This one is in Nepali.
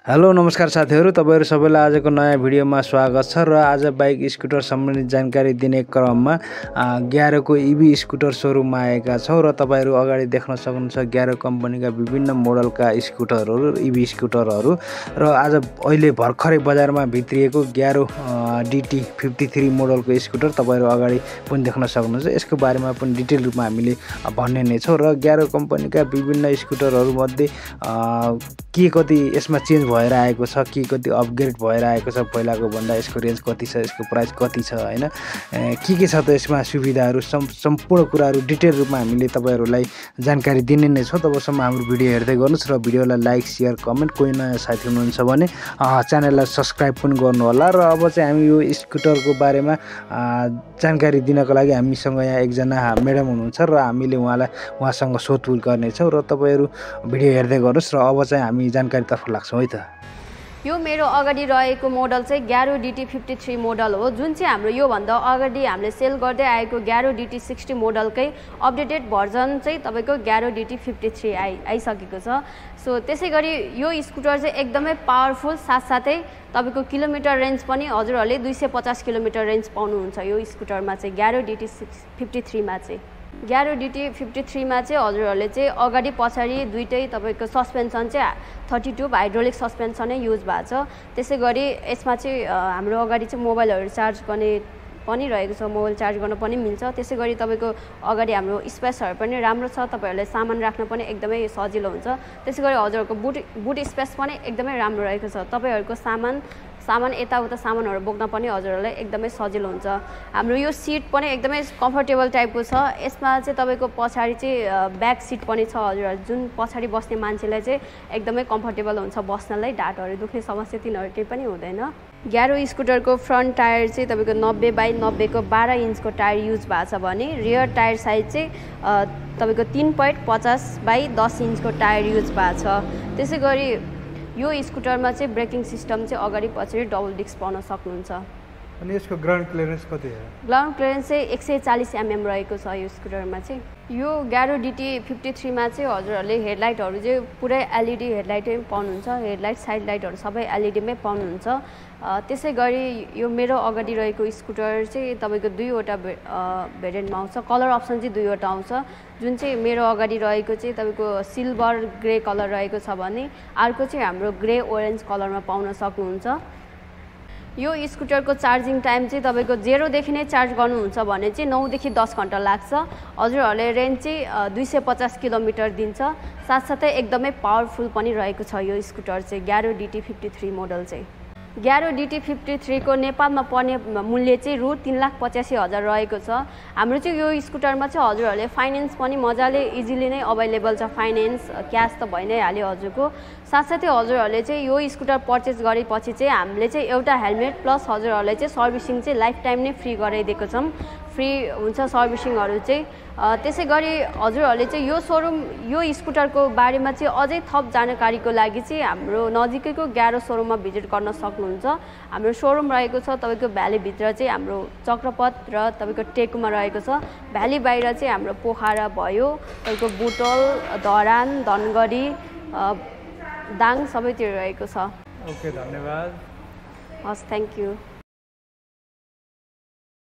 हेलो नमस्कार साथीहरु, तपाईहरु सबैलाई आजको नयाँ भिडियोमा स्वागत छ र आज बाइक स्कुटर सम्बन्धी जानकारी दिने क्रममा ग्यारोको ईभी स्कुटर शोरूममा आएका छौं र तपाईहरु अगाडि देख्न सक्नुहुन्छ ग्यारो कम्पनीका विभिन्न मोडलका स्कुटरहरु, ईभी स्कुटरहरु र आज अहिले भर्खरै बजारमा भित्रिएको ग्यारो DT 53 मोडलको स्कुटर तपाईहरु अगाडि पनि देख्न सक्नुहुन्छ। यसको बारेमा पनि डिटेल रूपमा हामीले भन्ने नै छौं र ग्यारो कम्पनीका विभिन्न स्कुटरहरु मध्ये के कति यसमा चेन्ज भएर आएको छ, के कति अपग्रेड भएर आएको छ पहिलाको भन्दा, यसको रेन्ज कति छ, यसको प्राइस कति छ हैन, के छ त यसमा सुविधाहरु, सम्पूर्ण कुराहरु डिटेल रूपमा हामीले तपाईहरुलाई जानकारी दिने नै छौं। तबसम्म हाम्रो भिडियो हेर्दै गर्नुस् र भिडियोलाई लाइक शेयर कमेन्ट, कोही नयाँ साथी हुनुहुन्छ भने च्यानललाई सब्स्क्राइब पनि गर्नु होला। र अब चाहिँ हामी यो स्कुटरको बारेमा जानकारी दिनको लागि हामीसँग यहाँ एकजना म्याडम हुनुहुन्छ र हामीले उहाँसँग सोधपुछ गर्ने छौं र तपाईहरु भिडियो हेर्दै गर्नुस् र अब चाहिँ हामी जानकारीतर्फ लाग्छौं है त। यो मेरो अगाडि रहेको मोडल चाहिँ ग्यारो DT 53 मोडल हो, जुन चाहिँ हाम्रो यो भन्दा अगाडि हामीले सेल गर्दै आएको ग्यारो DT 60 मोडलकै अपडेटेड भर्जन चाहिँ तपाईको ग्यारो DT 53 आइसकेको छ। सो त्यसैगरी यो स्कुटर चाहिँ एकदमै पावरफुल, साथसाथै तपाईको किलोमिटर रेन्ज पनि हजुरहरूले 250 किलोमिटर रेन्ज पाउनुहुन्छ यो स्कुटरमा चाहिँ ग्यारो DT 53 मा चाहिँ। ग्यारो DT 53 मा चाहिँ हजुरहरूले चाहिँ अगाडि पछाडि दुईटै तपाईको सस्पेन्सन चाहिँ 32 हाइड्रोलिक सस्पेन्सनै युज भएको छ। त्यसैगरी यसमा चाहिँ हाम्रो अगाडि चाहिँ मोबाइलहरु चार्ज गर्ने पनि रहेको छ, मोबाइल चार्ज गर्न पनि मिल्छ। त्यसैगरी तपाईको अगाडि हाम्रो स्पेसहरु पनि राम्रो छ, तपाईहरुले सामान राख्न पनि एकदमै सजिलो हुन्छ। त्यसैगरी हजुरहरुको बुट स्पेस पनि एकदमै राम्रो रहेको छ, तपाईहरुको सामान यताउता सामानहरु बोक्न पनि हजुरहरुलाई एकदमै सजिलो हुन्छ। हाम्रो यो सिट पनि एकदमै कम्फर्टेबल टाइपको छ। यसमा चाहिँ तपाईको पछाडी चाहिँ ब्याक सिट पनि छ, हजुरहरु जुन पछाडी बस्ने मान्छेलाई चाहिँ एकदमै कम्फर्टेबल हुन्छ बस्नलाई, ढाडहरु दुख्ने समस्या तिनीहरु केही पनि हुँदैन। ग्यारो स्कुटरको फ्रन्ट टायर चाहिँ तपाईको 90 बाइ 90 को 12 इन्चको टायर युज भएको छ भने रियर टायर साइज चाहिँ तपाईको 3.50 बाइ 10 इन्चको टायर युज भएको छ। त्यसैगरी यो स्कुटरमा चाहिँ ब्रेकिङ सिस्टम चाहिँ अगाडि पछाडि डबल डिस्क पाउन सक्नुहुन्छ। अनि यसको ग्राउन्ड क्लियरेन्स कति हो? ग्राउन्ड क्लियरेन्स चाहिँ 140 mm रहेको छ यो स्कुटरमा चाहिँ। यो ग्यारो DT 53 मा चाहिँ हजुरहरूले हेडलाइटहरु चाहिँ पुरै LED हेडलाइटै पाउनुहुन्छ, हेडलाइट साइड लाइटहरु सबै LED मै पाउनुहुन्छ। त्यसैगरी यो मेरो अगाडि रहेको स्कुटर चाहिँ तपाईको दुईवटा भेरिएन्टमा आउँछ, कलर अप्सन चाहिँ दुईवटा आउँछ। जुन चाहिँ मेरो अगाडि रहेको चाहिँ तपाईको सिल्भर ग्रे कलर रहेको छ भने अर्को चाहिँ हाम्रो ग्रे ओरेन्ज कलरमा पाउन सक्नुहुन्छ। यो स्कुटरको चार्जिङ टाइम चाहिँ तपाईको 0 देखि नै चार्ज गर्नुहुन्छ भने चाहिँ 9 देखि 10 घण्टा लाग्छ। हजुरहरूले रेन्ज चाहिँ 250 किलोमिटर दिन्छ। साथसाथै एकदमै पावरफुल पनि रहेको छ यो स्कुटर चाहिँ ग्यारो DT 53 मोडल चाहिँ। ग्यारो DT 53 को नेपालमा पर्ने मूल्य चाहिँ रु 3,85,000 रहेको छ। हाम्रो चाहिँ यो स्कुटरमा चाहिँ हजुरहरूले फाइनेन्स पनि मजाले इजिली नै अभाइलेबल छ, फाइनेन्स क्यास त भइ नै हाल्यो हजुरको। साथसाथै हजुरहरूले चाहिँ यो स्कुटर पर्चेस गरेपछि चाहिँ हामीले चाहिँ एउटा हेलमेट प्लस हजुरहरूले चाहिँ सर्भिसिङ चाहिँ लाइफ टाइम नै फ्री गराइदिएको छौं, फ्री हुन्छ सर्भिसिङहरु चाहिँ। त्यसैगरी हजुरहरूले चाहिँ यो स्कुटरको बारेमा चाहिँ अझै थप जानकारीको लागि चाहिँ हाम्रो नजिकैको ग्यारो शोरूममा भिजिट गर्न सक्नुहुन्छ। हाम्रो शोरूम रहेको छ तपाईको भ्याली भित्र चाहिँ हाम्रो चक्रपथ र तपाईको टेकुमा रहेको छ। भ्याली बाहिर चाहिँ हाम्रो पोखरा भयो, तपाईको बुटोल, धरान, धनगढी, दाङ सबैतिर रहेको छ। ओके, धन्यवाद। हस्, थ्यांक यू।